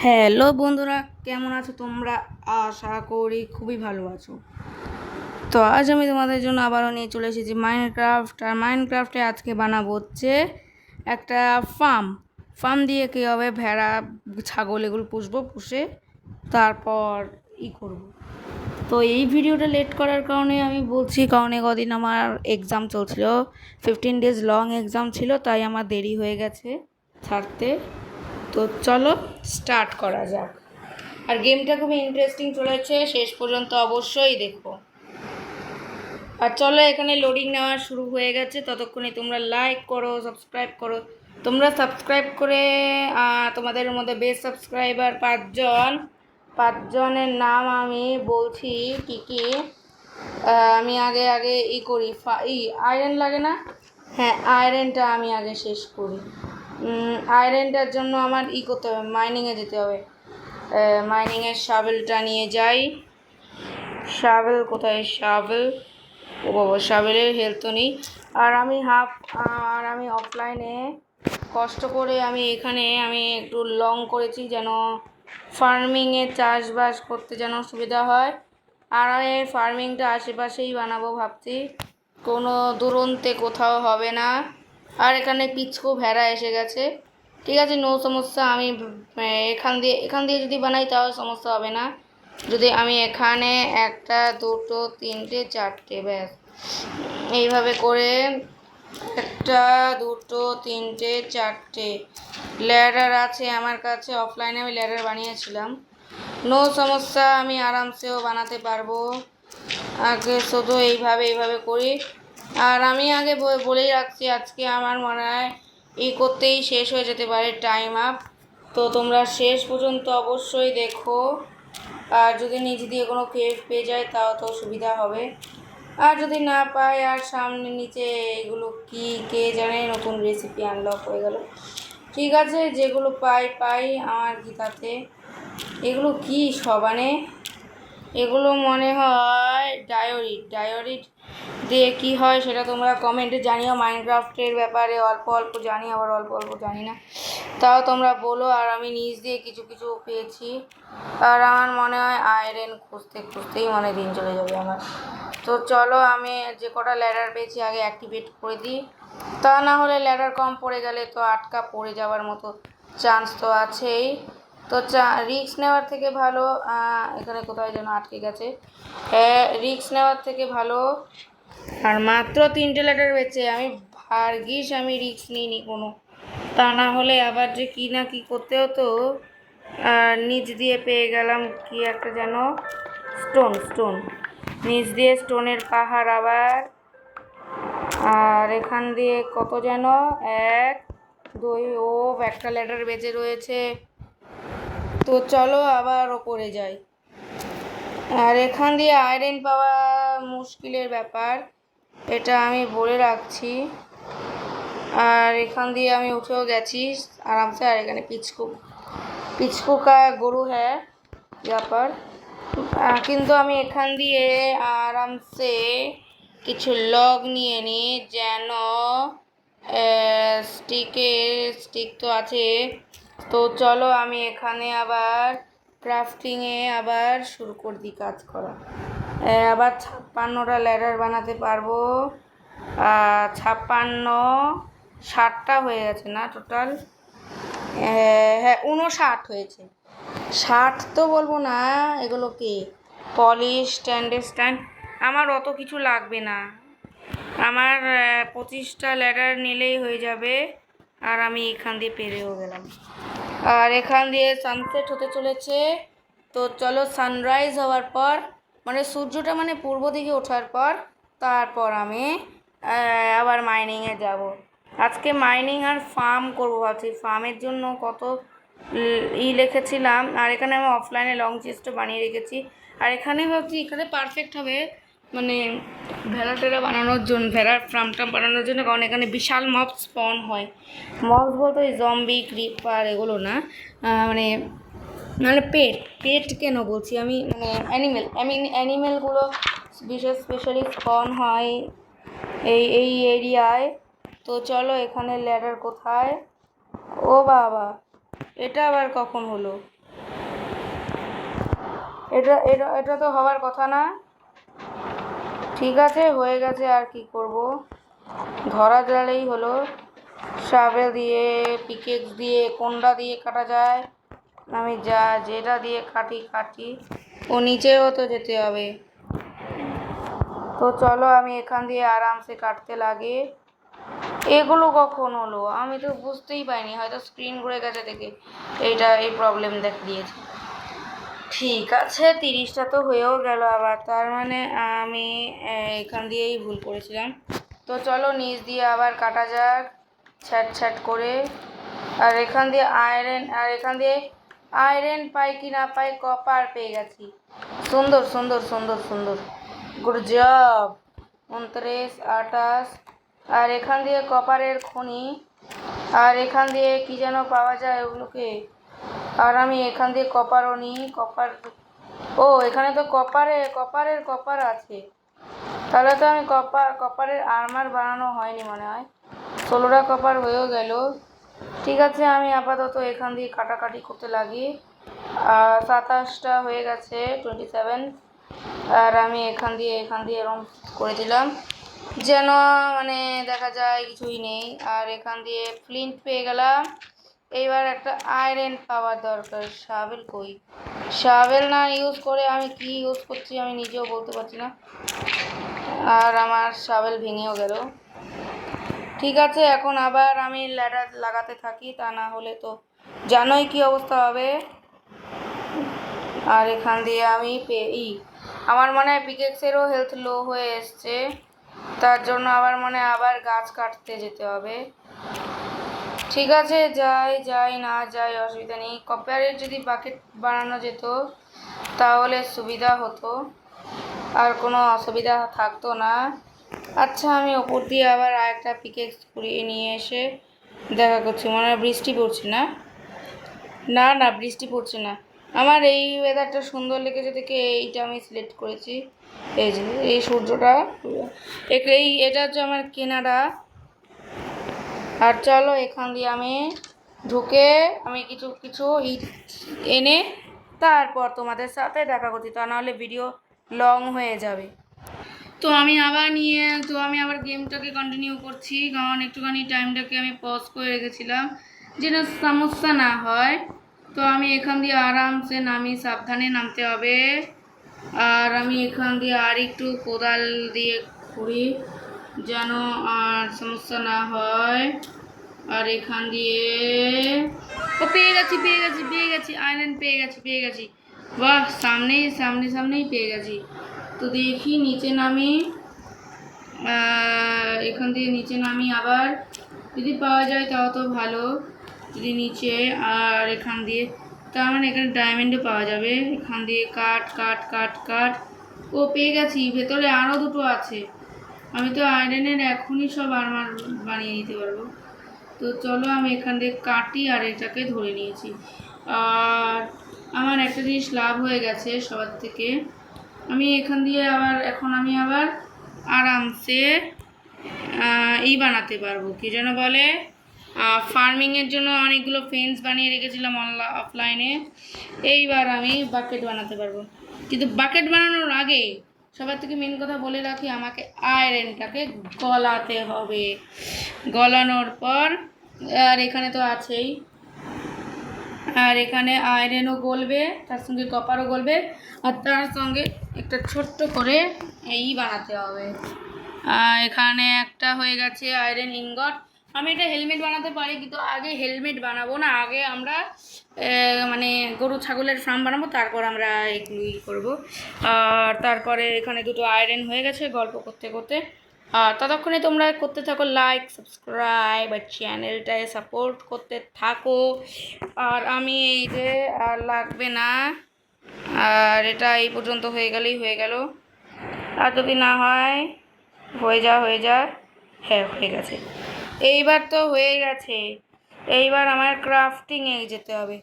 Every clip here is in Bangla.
হ্যালো বন্ধুরা, কেমন আছো তোমরা? আশা করি খুবই ভালো আছো। তো আজ আমি তোমাদের জন্য আবারও নিয়ে চলে এসেছি মাইনক্রাফট। আর মাইনক্রাফটে আজকে বানাবো হচ্ছে একটা ফার্ম দিয়ে কীভাবে ভেড়া, ছাগল এগুলো পুষে তারপর করব। তো এই ভিডিওটা লেট করার কারণে আমি বলছি, কারণ কদিন আমার এক্সাম চলছিল, 15 days লং এক্সাম ছিল, তাই আমার দেরি হয়ে গেছে ছাড়তে। তো চলো স্টার্ট করা যাক। আর গেমটা খুবই ইন্টারেস্টিং চলেছে, শেষ পর্যন্ত অবশ্যই দেখো। আর চলো, এখানে লোডিং নেওয়া শুরু হয়ে গেছে, ততক্ষণে তোমরা লাইক করো, সাবস্ক্রাইব করো। তোমরা সাবস্ক্রাইব করে তোমাদের মধ্যে বেস্ট সাবস্ক্রাইবার 5জনের নাম আমি বলছি কি কি। আমি আগে করি, আয়রন লাগে না? হ্যাঁ, আয়রনটা আমি আগে শেষ করি। আয়রনটার জন্য আমার করতে হবে, মাইনিংয়ে যেতে হবে। মাইনিংয়ের শাবেলটা নিয়ে যাই। শাবেল কোথায়? শাবেল, ও বাবা, শাবেলের হেলথ তো নেই। আর আমি অফলাইনে কষ্ট করে আমি একটু লং করেছি, যেন ফার্মিংয়ে চাষবাস করতে যেন সুবিধা হয়। আর আমি ফার্মিংটা আশেপাশেই বানাবো ভাবছি, কোনো দূরন্তে কোথাও হবে না। আর এখানে পিছকো ভেড়া এসে গেছে, ঠিক আছে, নো সমস্যা। আমি এখান দিয়ে যদি বানাই তাও সমস্যা হবে না। যদি আমি এখানে 1 2 3 4 ব্যাস এইভাবে করে 1 2 3 4 ল্যাডার আছে আমার কাছে, অফলাইনে আমি ল্যাডার বানিয়েছিলাম, নো সমস্যা, আমি আরামসেও বানাতে পারবো। আগে শুধু এইভাবে করি। আর আমি আগে বলেই রাখছি, আজকে আমার মনে হয় করতেই শেষ হয়ে যেতে পারে, টাইম আপ। তো তোমরা শেষ পর্যন্ত অবশ্যই দেখো। আর যদি নিচ দিয়ে কোনো কেভ পেয়ে যায় তাও তো সুবিধা হবে। আর যদি না পাই, আর সামনে নিচে এগুলো কি কে জানে, নতুন রেসিপি আনলক হয়ে গেল। ঠিক আছে, যেগুলো পাই আমার কি তাতে। এগুলো কি সবানে, এগুলো মনে হয় ডায়োরিট দিয়ে কি হয় সেটা তোমরা কমেন্টে জানিও। মাইনক্রাফটের ব্যাপারে অল্প জানি, আবার অল্প জানি না, তাও তোমরা বলো। আর আমি নিজ দিয়ে কিছু পেয়েছি। আর আমার মনে হয় আয়রন খুঁজতেই দিন চলে যাবে আমার। তো চলো, আমি যে কটা ল্যাডার পেয়েছি আগে অ্যাক্টিভেট করে দিই, তা না হলে ল্যাডার কম পড়ে গেলে তো আটকা পড়ে যাওয়ার মতো চান্স তো আছেই। তো রিস্ক নেওয়ার থেকে ভালো, এখানে কোথায় যেন আটকে গেছে, রিস্ক নেওয়ার থেকে ভালো। আর মাত্র 3টে ল্যাডার বেঁচে, আমি ভাগ্যিস আমি রিস্ক নিইনি কোনো, তা না হলে আবার যে কি না কি করতে হতো। নিচ দিয়ে পেয়ে গেলাম কি একটা যেন স্টোন, নিচ দিয়ে স্টোনের পাহাড় আবার। আর এখান দিয়ে কত যেন 1 2, একটা ল্যাডার বেঁচে রয়েছে। তো চলো আবার ওপরে যাই। আর এখান দিয়ে আয়রন পাওয়া মুশকিলের ব্যাপার, এটা আমি বলে রাখছি। আর এখান দিয়ে আমি উঠেও গেছি আরামসে। আর এখানে পিচকু কা গরু হ্যাঁ ব্যাপার। কিন্তু আমি এখান দিয়ে আরামসে কিছু লগ নিয়ে নিই, যেন স্টিক তো আছে। তো চলো, আমি এখানে আবার ক্রাফটিংয়ে আবার শুরু করে দিই কাজ করা। আবার 56টা ল্যাডার বানাতে পারবো। 60টা হয়ে গেছে না টোটাল? হ্যাঁ, 59 হয়েছে। 60 তো বলবো না, এগুলো কি পলিশ স্ট্যান্ড আমার অত কিছু লাগবে না। আমার 25টা ল্যাডার নিলেই হয়ে যাবে। আর আমি এখান দিয়ে পেরেও গেলাম। আর এখান দিয়ে সানসেট হতে চলেছে। তো চলো, সানরাইজ হওয়ার পর, মানে সূর্যটা পূর্ব দিকে ওঠার পর, তারপর আমি আবার মাইনিংয়ে যাব। আজকে মাইনিং আর ফার্ম করবো ভাবছি। ফার্মের জন্য কত লিখেছিলাম। আর এখানে আমি অফলাইনে লং চেস্টও বানিয়ে রেখেছি। আর এখানে ভাবছি এখানে পারফেক্ট হবে, ভেড়া বানানোর জন্য, ভেড়ার ফার্মটা বানানোর জন্য। কারণ এখানে বিশাল মব স্পন হয়। মব বলতে ওই জম্বি, ক্রিপার এগুলো না, পেট কেন বলছি আমি, অ্যানিমেলগুলো স্পেশালি স্পন হয় এই এরিয়ায়। তো চলো, এখানে ল্যাডার কোথায়? ও বাবা, এটা আবার কখন হলো? এটা এটা এটা তো হওয়ার কথা না। ঠিক আছে, হয়ে গেছে, আর কি করব, ধরা গেলেই হলো। শাবেল দিয়ে, পিকেক্স দিয়ে, কোনটা দিয়ে কাটা যায়, আমি যেটা দিয়ে কাটি। ও নিচেও তো যেতে হবে। তো চলো আমি এখান দিয়ে আরামসে কাটতে লাগে। এগুলো কখন হলো আমি তো বুঝতেই পারিনি, হয়তো স্ক্রিন ঘুরে গেছে দেখে এই প্রবলেম দেখা দিয়েছে। ঠিক আছে, 30টা তো হয়েও গেল আবার, তার মানে আমি এখান দিয়েই ভুল করেছিলাম। তো চলো নিচ দিয়ে আবার কাটা যাক, ছ্যাট করে। আর এখান দিয়ে আয়রন পাই কি না পাই, কপার পেয়ে গেছি। সুন্দর সুন্দর সুন্দর সুন্দর, গুড জব। 29, 28। আর এখান দিয়ে কপারের খনি, আর এখান দিয়ে কি যেন পাওয়া যায় ওগুলোকে। আর আমি এখান দিয়ে কপারও নিই, কপার। ও এখানে তো কপার আছে, তাহলে তো আমি কপারের আর্মার বানানো হয়নি মনে হয়। 16টা কপার হয়েও গেল। ঠিক আছে, আমি আপাতত এখান দিয়ে কাটাকাটি করতে লাগি। 27টা হয়ে গেছে, 27। আর আমি এখান দিয়ে এরকম করে দিলাম যেন মানে দেখা যায় কিছুই নেই। আর এখান দিয়ে ফ্লিন্ট পেয়ে গেলাম। এইবার একটা আয়রন পাওয়ার দরকার। শাবেল কই? শাবেল না ইউজ করে আমি কি ইউজ করছি আমি নিজেও বলতে পারছি না। আর আমার শাবেল ভেঙেও গেল। ঠিক আছে, এখন আবার আমি ল্যাডার লাগাতে থাকি, তা না হলে তো জানোই কি অবস্থা হবে। আর এখান দিয়ে আমি আমার মনে হয় পিকেক্সেরও হেলথ লো হয়ে এসছে, তার জন্য আবার গাছ কাটতে যেতে হবে। ঠিক আছে, যাই না যাই অসুবিধা নেই। কপারের যদি বাকেট বানানো যেত তাহলে সুবিধা হতো, আর কোনো অসুবিধা থাকতো না। আচ্ছা, আমি ওপর দিয়ে আবার আরেকটা পিকেক্স কুড়িয়ে নিয়ে এসে দেখা করছি। মনে হয় বৃষ্টি পড়ছে না। না বৃষ্টি পড়ছে না। আমার এই ওয়েদারটা সুন্দর লেগেছে দেখে এইটা আমি সিলেক্ট করেছি। এই যে এই সূর্যটা, এটা হচ্ছে আমার কেনাডা। আর চলো এখান দিয়ে আমি ঢুকে আমি কিছু এনে তারপর তোমাদের সাথে দেখা করছি, তা নাহলে ভিডিও লং হয়ে যাবে। তো আমি আবার গেমটাকে কন্টিনিউ করছি, কারণ একটুখানি টাইমটাকে আমি পজ করে রেখেছিলাম যেন সমস্যা না হয়। তো আমি এখান দিয়ে আরামসে সাবধানে নামতে হবে। আর আমি এখান দিয়ে আর একটু কোদাল দিয়ে খুঁড়ি যেন আর সমস্যা না হয়। আর এখান দিয়ে পেয়ে গেছি আয়রন পেয়ে গেছি। বাহ, সামনেই পেয়ে গেছি। তো দেখি নিচে নামি, এখান দিয়ে নিচে নামি আবার, যদি পাওয়া যায় তাও তো ভালো, যদি নিচে। আর এখান দিয়ে তার মানে এখানে ডায়মন্ডও পাওয়া যাবে। এখান দিয়ে কাট। ও পেয়ে গেছি, ভেতরে আরও দুটো আছে। আমি তো আয়রনের এখনই সব আর্মার বানিয়ে নিতে পারবো। তো চলো আমি এখান দিয়ে কাটি, আর এটাকে ধরে নিয়েছি। আর আমার একটা জিনিস লাভ হয়ে গেছে সবার থেকে, আমি এখান দিয়ে এখন আমি আবার আরামসে বানাতে পারবো, কি যেন বলে, ফার্মিংয়ের জন্য অনেকগুলো ফেন্স বানিয়ে রেখেছিলাম অফলাইনে। এইবার আমি বাকেট বানাতে পারবো। কিন্তু বাকেট বানানোর আগে সবার থেকে মেন কথা বলে রাখি, আমাকে আয়রনটাকে গলাতে হবে। গলানোর পর, আর এখানে তো আছেই, আর এখানে আয়রনও গলবে, তার সঙ্গে কপারও গলবে, আর তার সঙ্গে একটা ছোট্ট করে বানাতে হবে। এখানে একটা হয়ে গেছে আয়রন ইনগট। আমি এটা হেলমেট বানাতে পারি, কিন্তু আগে হেলমেট বানাবো না, আগে আমরা মানে গরু ছাগলের ফার্ম বানাবো, তারপর আমরা এগুলি করবো। আর তারপরে এখানে দুটো আয়রন হয়ে গেছে গল্প করতে করতে। আর ততক্ষণে তোমরা করতে থাকো লাইক, সাবস্ক্রাইব, আর চ্যানেলটায় সাপোর্ট করতে থাকো। আর আমি এই যে আর লাগবে না, আর এটা এই পর্যন্ত হয়ে গেলেই হয়ে গেল। আর যদি না হয় হয়ে যা। হ্যাঁ, হয়ে গেছে। এইবার তো হয়ে গেছে, এইবার আমার ক্রাফটিংয়ে যেতে হবে।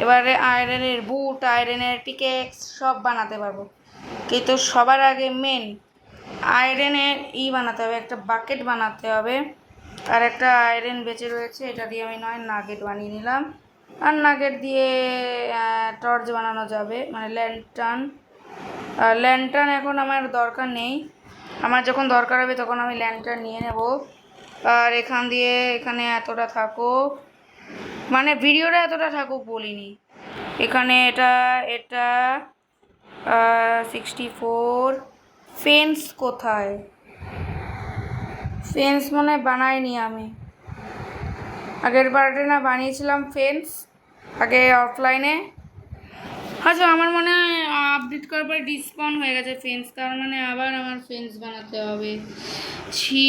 এবারে আয়রনের বুট, আয়রনের পিকেক্স সব বানাতে পারবো, কিন্তু সবার আগে মেন আয়রনের বানাতে হবে, একটা বাকেট বানাতে হবে। আর একটা আয়রন বেঁচে রয়েছে, এটা দিয়ে আমি নাগেট বানিয়ে নিলাম। আর নাগেট দিয়ে টর্চ বানানো যাবে, মানে ল্যান্টার্ন। আর ল্যান্টার্ন এখন আমার দরকার নেই, আমার যখন দরকার হবে তখন আমি ল্যান্টার্ন নিয়ে নেব। আর এখান দিয়ে এখানে এতটা থাকুক, মানে ভিডিওটা এতটা থাকুক বলিনি। এখানে এটা এটা 64। ফেন্স কোথায়? ফেন্স মনে বানাইনি আমি, আগের বারে না বানিয়েছিলাম ফেন্স আগে অফলাইনে। আচ্ছা আমার মনে হয় আপডেট করার পরে ডিসপাউন্ট হয়ে গেছে ফেন্স, তার মানে আবার আমার ফেন্স বানাতে হবে। ছি,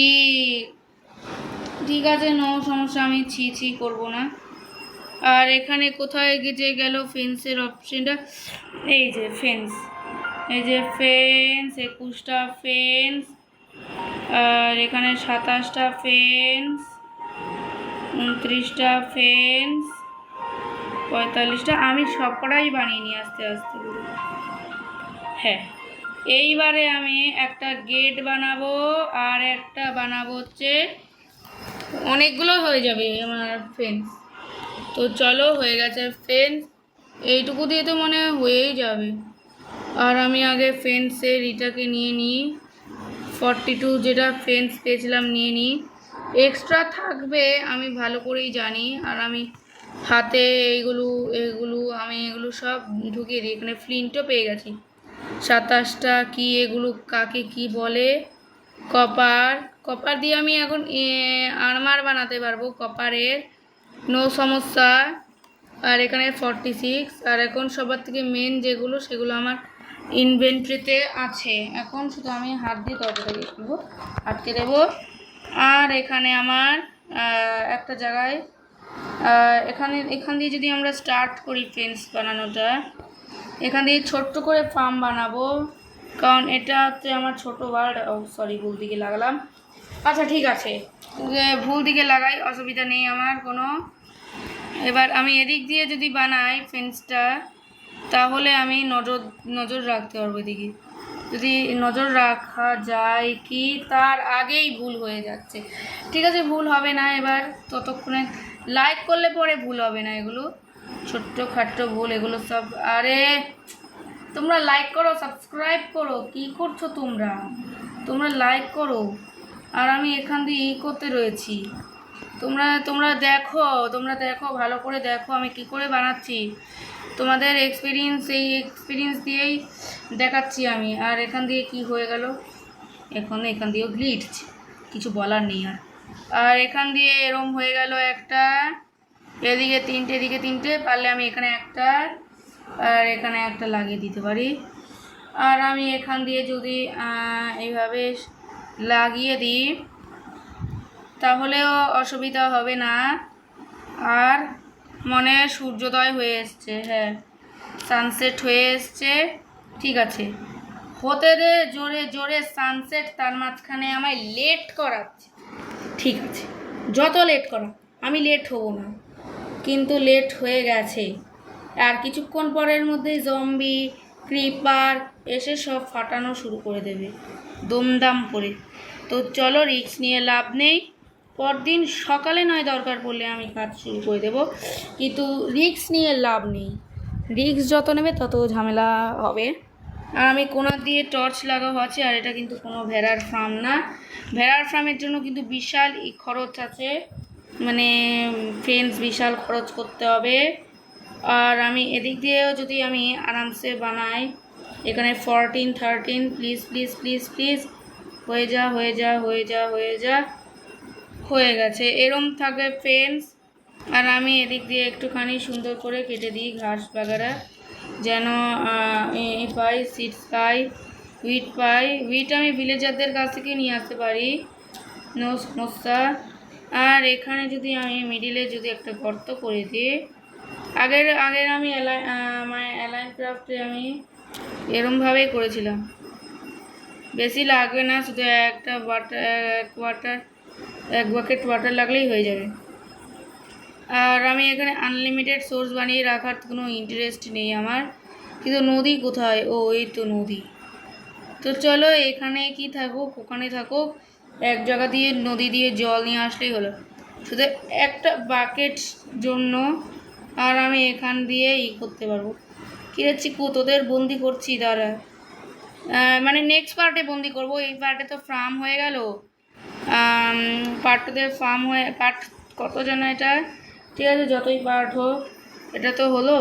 ঠিক আছে, নো সমস্যা, আমি ছি করবো না। আর এখানে কোথায় যে গেল ফেন্সের অপশনটা? এই যে ফেন্স, এই যে ফেন্স, 21টা ফেন্স, আর এখানে 27টা ফেন্স, 29টা ফেন্স, 45টা। আমি সবকটাই বানিয়ে নিয়ে আস্তে আস্তে করে। হ্যাঁ, এইবারে আমি একটা গেট বানাবো আর একটা বানাবো হচ্ছে, অনেকগুলো হয়ে যাবে আমার ফেন্স। তো চলো, হয়ে গেছে ফেন্স, এইটুকু দিয়ে তো মনে হয়েই যাবে। আর আমি আগে ফেন্সের এটাকে নিয়ে নিই, 42 যেটা ফেন্স পেয়েছিলাম নিয়ে নিই। এক্সট্রা থাকবে আমি ভালো করেই জানি, আর আমি হাতে এগুলো আমি এগুলো সব ঢুকিয়ে দিই। এখানে ফ্লিন্টও পেয়ে গেছি, 27টা। কি এগুলো কাকে কি বলে? কপার দিয়ে আমি এখন আর্মার বানাতে পারবো কপারের, নো সমস্যা। আর এখানে 46। আর এখন সবার থেকে মেন যেগুলো, সেগুলো আমার ইনভেন্টরিতে আছে। এখন শুধু আমি হাত দিয়ে দরজাটাকে খুলবো, আটকে দেবো। আর এখানে আমার একটা জায়গায় এখান দিয়ে যদি আমরা স্টার্ট করি ফেন্স বানানোটা, এখান দিয়ে ছোট্ট করে ফার্ম বানাবো, কারণ এটা হচ্ছে আমার ছোটো ওয়ার্ড। সরি, ভুল দিকে লাগালাম। আচ্ছা ঠিক আছে, ভুল দিকে লাগাই, অসুবিধা নেই আমার কোনো। এবার আমি এদিক দিয়ে যদি বানাই ফেন্সটা, তাহলে আমি নজর রাখতে পারবো এদিকে। যদি নজর রাখা যায় কি, তার আগেই ভুল হয়ে যাচ্ছে। ঠিক আছে, ভুল হবে না এবার, ততক্ষণে লাইক করলে পরে ভুল হবে না। এগুলো ছোট্ট খাট্ট ভুল, এগুলো সব। আরে তোমরা লাইক করো, সাবস্ক্রাইব করো, কি করছো তোমরা লাইক করো। আর আমি এখান দিয়ে করতে রয়েছি, তোমরা দেখো ভালো করে দেখো আমি কি করে বানাচ্ছি। তোমাদের এক্সপিরিয়েন্স দিয়েই দেখাচ্ছি আমি। আর এখান দিয়ে কি হয়ে গেল, এখান দিয়েও গ্লিটস, কিছু বলার নেই। আর এখান দিয়ে এরম হয়ে গেল একটা, এদিকে 3টে, এদিকে 3টে, পারলে আমি এখানে একটা আর এখানে একটা লাগিয়ে দিতে পারি। আর আমি এখান দিয়ে যদি এইভাবে লাগিয়ে দিই, তাহলেও অসুবিধা হবে না। আর মনে সূর্যোদয় হয়ে এসছে, হ্যাঁ সানসেট হয়ে এসছে, ঠিক আছে। হতে দে জোরে জোরে সানসেট, তার মাঝখানে আমায় লেট করাচ্ছে। ঠিক আছে, যত লেট করা, আমি লেট হব না, কিন্তু লেট হয়ে গেছে। আর কিছুক্ষণ পরের মধ্যেই জম্বি ক্রিপার এসে সব ফাটানো শুরু করে দেবে দমদাম করে। তো চলো, রিস্ক নিয়ে লাভ নেই। পরদিন সকালে নয় দরকার পড়লে আমি কাজ শুরু করে দেবো, কিন্তু রিস্ক নিয়ে লাভ নেই। রিস্ক যত নেবে তত ঝামেলা হবে। আর আমি কোণা দিয়ে টর্চ লাগাও আছে, আর এটা কিন্তু কোনো ভেড়ার ফার্ম না। ভেড়ার ফার্মের জন্য কিন্তু বিশাল খরচ আছে, মানে ফেন্স বিশাল খরচ করতে হবে। আর আমি এদিক দিয়েও যদি আমি আরামসে বানাই, এখানে 14, 13, প্লিজ প্লিজ প্লিজ প্লিজ, হয়ে যা হয়ে যা হয়ে যা হয়ে যা, হয়ে গেছে। এরম থাকে ফেন্স। আর আমি এদিক দিয়ে একটুখানি সুন্দর করে কেটে দিই ঘাস বাগারা, যেন পাই, সিডস পাই, হুইট পাই। হুইট আমি ভিলেজারদের কাছ থেকে নিয়ে আসতে পারি, নো সমস্যা। আর এখানে যদি আমি মিডিলে যদি একটা গর্ত করে দিই, আগের আমি অ্যালাইন ক্রাফটে আমি এরমভাবেই করেছিলাম। বেশি লাগবে না, শুধু এক বাকেট ওয়াটার লাগলেই হয়ে যাবে। আর আমি এখানে আনলিমিটেড সোর্স বানিয়ে রাখার কোনো ইন্টারেস্ট নেই আমার, কিন্তু নদী কোথায়? ও এই তো নদী। তো চলো, এখানে কি থাকুক ওখানে থাকুক, এক জায়গা দিয়ে নদী দিয়ে জল নিয়ে আসলেই হলো। শুধু একটা বাকেট জন্য আর আমি এখান দিয়ে করতে পারবো। কী রে চিকু, তোদের বন্দি করছি দাঁড়া, মানে নেক্সট পার্টে বন্দি করবো। এই পার্টে তো ফার্ম হয়ে গেল, পার্টটাতে ফার্ম হয়ে পার্ট কত যেন এটা, ঠিক আছে যতই পার্ট হোক এটা তো হলো।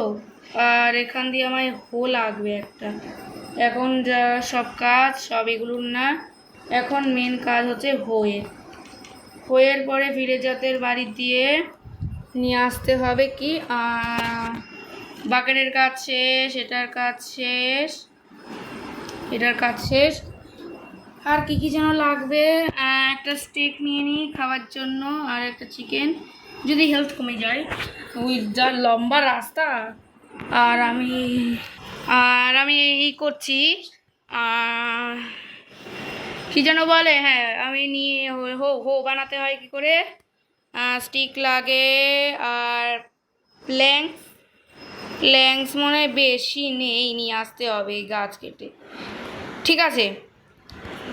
আর এখান দিয়ে আমার হো লাগবে একটা। এখন যা সব কাজ সব এগুলোর না, এখন মেন কাজ হচ্ছে হোয়ের পরে ফিরে জাতের বাড়ি দিয়ে নিয়ে আসতে হবে কি বাকেটের কাজ শেষ, এটার কাজ শেষ, এটার কাজ শেষ। আর কি কি যেন লাগবে, একটা স্টেক নিয়ে নিই খাওয়ার জন্য, আর একটা চিকেন যদি হেলথ কমে যায়। ওই যা লম্বা রাস্তা, আর আমি এই করছি কি যেন বলে, হ্যাঁ আমি নিয়ে হো বানাতে হয় কি করে, স্টিক লাগে আর প্ল্যাঙ্কস মনে হয় বেশি নেই, নিয়ে আসতে হবে গাছ কেটে। ঠিক আছে,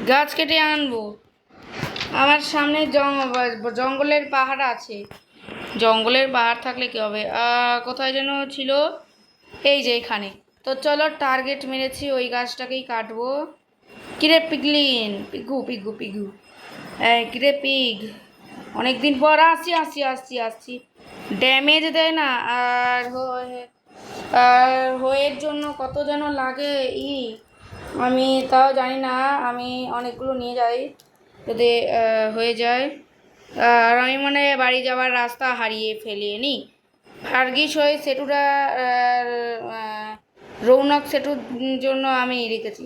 গাছ কেটে আনবো। আমার সামনে জঙ্গলের পাহাড় আছে, জঙ্গলের পাহাড় থাকলে কী হবে, কোথায় যেন ছিল, এই যে এখানে। তো চলো টার্গেট মেরেছি, ওই গাছটাকেই কাটবো। কিরে পিগলিন, পিগু কিরে পিগ, অনেকদিন পর আসছি। ড্যামেজ দেয় না, আর হোয়ের জন্য কত যেন লাগে আমি তাও জানি না। আমি অনেকগুলো নিয়ে যাই যদি হয়ে যায়। আর আমি মানে বাড়ি যাওয়ার রাস্তা হারিয়ে ফেলিনি। ভার্গিস হয়ে সেটুটা রৌনক সেটুর জন্য আমি রেখেছি।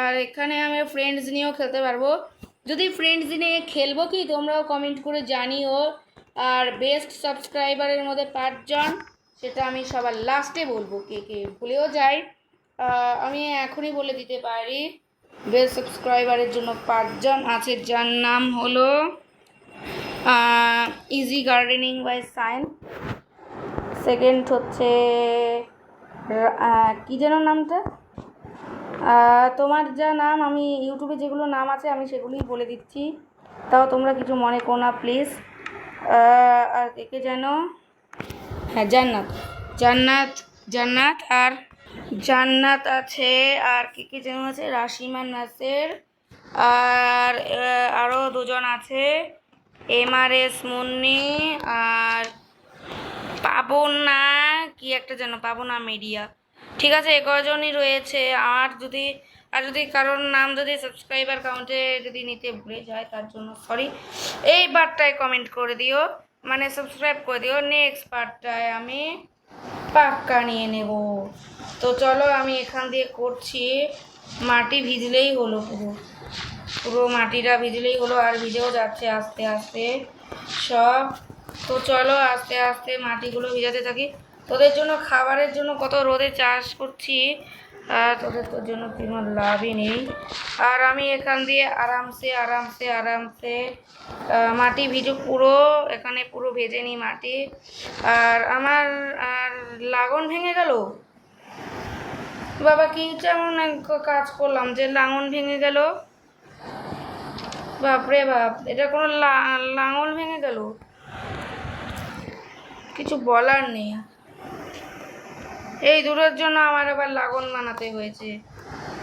আর এখানে আমি ফ্রেন্ডস নিয়েও খেলতে পারবো। যদি ফ্রেন্ডস নিয়ে খেলবো কি তোমরাও কমেন্ট করে জানিও। আর বেস্ট সাবস্ক্রাইবারের মধ্যে 5 জন, সেটা আমি সবার লাস্টে বলবো, কে ভুলেও যাই। আমি এখনই বলে দিতে পারি, বেস্ট সাবস্ক্রাইবারের জন্য 5 জন আছে, যার নাম হলো easy gardening by sign. Second হচ্ছে কী যেন নামটা, তোমার যা নাম, আমি ইউটিউবে যেগুলো নাম আছে আমি সেগুলোই বলে দিচ্ছি, তাও তোমরা কিছু মনে করো না প্লিজ। আর কে যেন, হ্যাঁ জান্নাত আছে, আর কে যেন আছে, রাশিমা নাসের, আর আরও 2 জন আছে, MRS মুন্নি, আর পাবনা কি একটা যেন, পাবনা মিডিয়া। ঠিক আছে, এ কজনই রয়েছে। আর যদি কারোর নাম যদি সাবস্ক্রাইবার কাউন্টে যদি নিতে ভুলে যায় তার জন্য সরি। এই পার্টটায় কমেন্ট করে দিও, মানে সাবস্ক্রাইব করে দিও। নেক্সট পার্টটায় আমি পাক্কা নিয়ে নেব। তো চলো আমি এখান দিয়ে করছি, মাটি ভিজলেই হলো, পুরো মাটিটা ভিজলেই হলো, আর ভিজেও যাচ্ছে আস্তে আস্তে সব। তো চলো আস্তে আস্তে মাটিগুলো ভিজাতে থাকি। তোদের জন্য খাবারের জন্য কত রোদে চাষ করছি, তোদের তোর জন্য কোনো লাভই নেই। আর আমি এখান দিয়ে আরামসে মাটি ভিজুক পুরো, এখানে পুরো ভেজে নিই মাটি। আর আমার লাগন ভেঙে গেল, বাবা কি যেমন কাজ করলাম যে লাঙল ভেঙে গেল, বাপরে বাপ, এটা কোনো লাঙল ভেঙে গেল, কিছু বলার নেই। এই দুটোর জন্য আমার আবার লাগন বানাতে হয়েছে।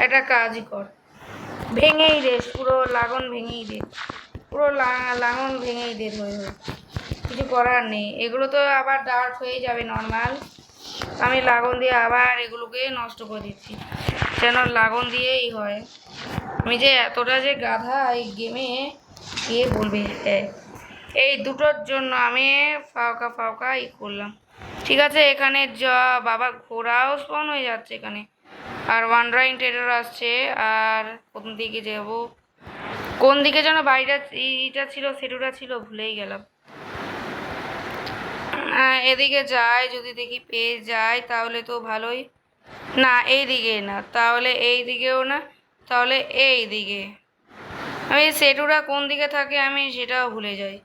একটা কাজই কর, ভেঙেই দে পুরো লাগন, ভেঙেই দে পুরো লাগন, ভেঙেই দে হয়ে কিছু করার নেই। এগুলো তো আবার ডার্ক হয়ে যাবে নর্মাল, আমি লাগন দিয়ে আবার এগুলোকে নষ্ট করে দিচ্ছি, যেন লাগন দিয়েই হয়। আমি যে এতটা যে গাধা এই গেমে, কে বলবে। এই দুটোর জন্য আমি ফাঁকা করলাম। ঠিক আছে, এখানে বাবা ঘোড়াও স্পন হয়ে যাচ্ছে এখানে, আর ওয়ান্ডারিং ট্রেডার আসছে। আর কোন দিকে যাব, কোন দিকে যেন বাড়িটা এইটা ছিল, সেটুটা ছিল, ভুলেই গেলাম। এদিকে যাই, যদি দেখি পেয়ে যাই তাহলে তো ভালোই। না এই দিকে না, তাহলে এই দিকেও না, তাহলে এই দিকে। আমি সেটুটা কোন দিকে থাকে আমি সেটাও ভুলে যাই।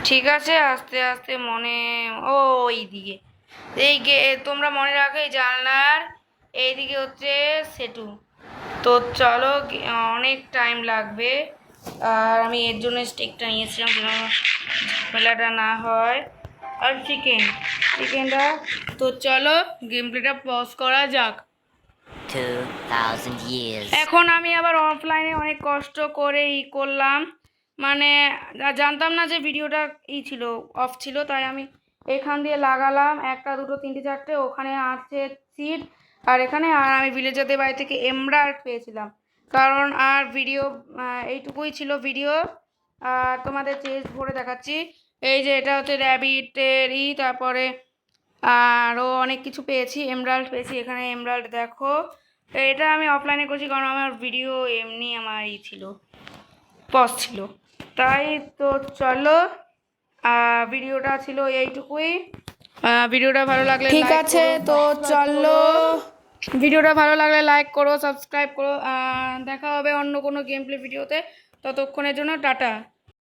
ঠিক আছে, আস্তে আস্তে মনে, ওই দিকে, তোমরা মনে রাখো এই জানলার এইদিকে হচ্ছে সেটু। তো চলো, অনেক টাইম লাগবে, আর আমি এর জন্য স্টিকটা নিয়েছিলাম যেন ঝামেলাটা না হয়। আর চিকেনটা। তো চলো গেম প্লেটা পজ করা যাক। 2000 years. এখন আমি আবার অফলাইনে অনেক কষ্ট করে করলাম, মানে জানতাম না যে ভিডিওটা ছিল, অফ ছিল, তাই আমি এখান দিয়ে লাগালাম 1 2 3 4টে, ওখানে আছে সিড, আর এখানে, আর আমি ভিলেজারদের বাড়ি থেকে এমরাল্ড পেয়েছিলাম। কারণ আর ভিডিও এইটুকুই ছিল ভিডিও। তোমাদের চেস্ট ভরে দেখাচ্ছি। এই যে এটা হচ্ছে র্যাবিটেরই, তারপরে আরও অনেক কিছু পেয়েছি, এমরাল্ড পেয়েছি, এখানে এমরাল্ড দেখো। এটা আমি অফলাইনে করছি কারণ আমার ভিডিও এমনি আমার ছিল, পজ ছিল, তাই। তো চলো ভিডিওটা ছিল এইটুকুই। ভিডিওটা ভালো লাগলে ঠিক আছে। তো চলো ভিডিওটা ভালো লাগলে লাইক করো, সাবস্ক্রাইব করো। দেখা হবে অন্য কোনো গেম প্লে ভিডিওতে। ততক্ষণের জন্য টাটা।